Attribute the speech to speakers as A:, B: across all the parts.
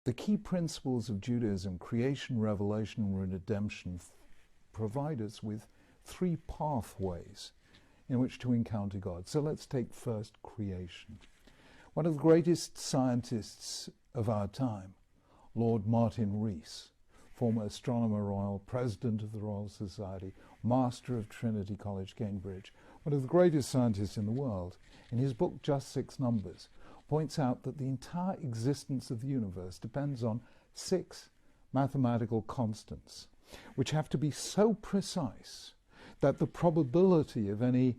A: The key principles of Judaism, creation, revelation, and redemption, provide us with three pathways in which to encounter God. So let's take first creation. One of the greatest scientists of our time, Lord Martin Rees, former Astronomer Royal, President of the Royal Society, Master of Trinity College, Cambridge, one of the greatest scientists in the world, in his book Just Six Numbers, points out that the entire existence of the universe depends on 6 mathematical constants, which have to be so precise that the probability of any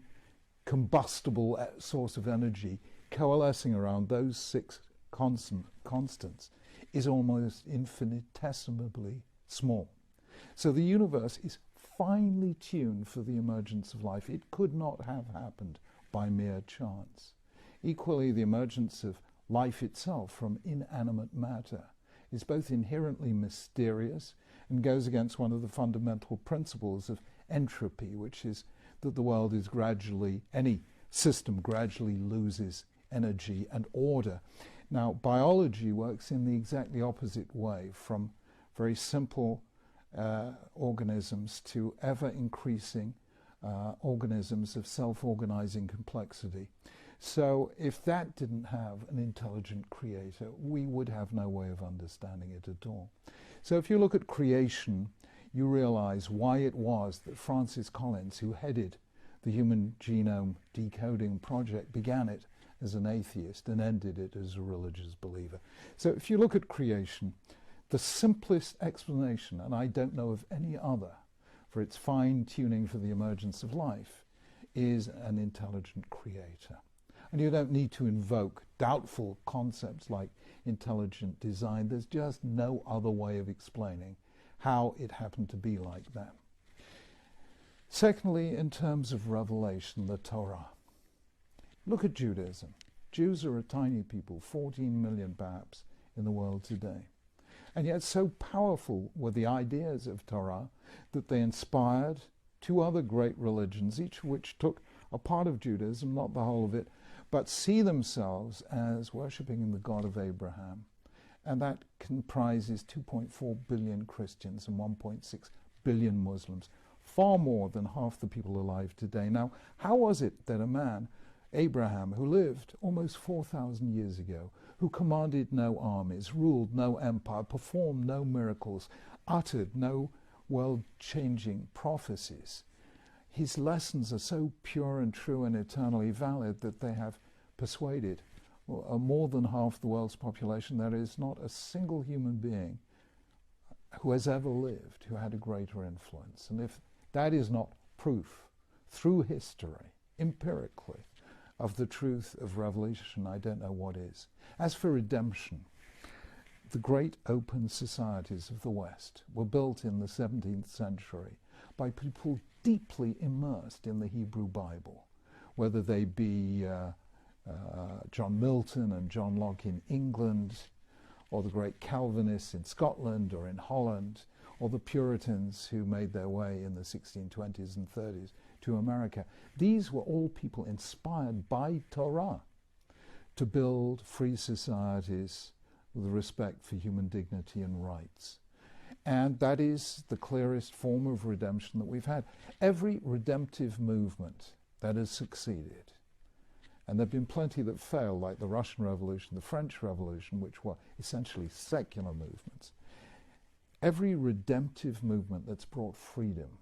A: combustible source of energy coalescing around those 6 constants is almost infinitesimally small. So the universe is finely tuned for the emergence of life. It could not have happened by mere chance. Equally, the emergence of life itself from inanimate matter is both inherently mysterious and goes against one of the fundamental principles of entropy, which is that the world is gradually, any system gradually loses energy and order. Now, biology works in the exactly opposite way, from very simple organisms to ever-increasing organisms of self-organizing complexity. So if that didn't have an intelligent creator, we would have no way of understanding it at all. So if you look at creation, you realize why it was that Francis Collins, who headed the Human Genome Decoding Project, began it as an atheist and ended it as a religious believer. So if you look at creation, the simplest explanation, and I don't know of any other, for its fine-tuning for the emergence of life, is an intelligent creator. And you don't need to invoke doubtful concepts like intelligent design. There's just no other way of explaining how it happened to be like that. Secondly, in terms of revelation, the Torah. Look at Judaism. Jews are a tiny people, 14 million perhaps in the world today. And yet so powerful were the ideas of Torah that they inspired 2 other great religions, each of which took a part of Judaism, not the whole of it, but see themselves as worshipping the God of Abraham. And that comprises 2.4 billion Christians and 1.6 billion Muslims, far more than half the people alive today. Now, how was it that a man, Abraham, who lived almost 4,000 years ago, who commanded no armies, ruled no empire, performed no miracles, uttered no world-changing prophecies, his lessons are so pure and true and eternally valid that they have persuaded more than half the world's population. There is not a single human being who has ever lived who had a greater influence. And if that is not proof through history, empirically, of the truth of revelation, I don't know what is. As for redemption, the great open societies of the West were built in the 17th century by people deeply immersed in the Hebrew Bible, whether they be John Milton and John Locke in England, or the great Calvinists in Scotland or in Holland, or the Puritans who made their way in the 1620s and 30s to America. These were all people inspired by Torah to build free societies with respect for human dignity and rights. And that is the clearest form of redemption that we've had. Every redemptive movement that has succeeded, and there have been plenty that failed, like the Russian Revolution, the French Revolution, which were essentially secular movements. Every redemptive movement that's brought freedom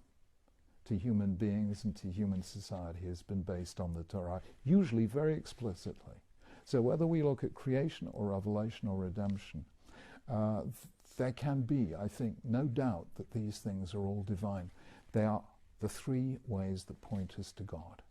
A: to human beings and to human society has been based on the Torah, usually very explicitly. So whether we look at creation or revelation or redemption, there can be, I think, no doubt that these things are all divine. They are the 3 ways that point us to God.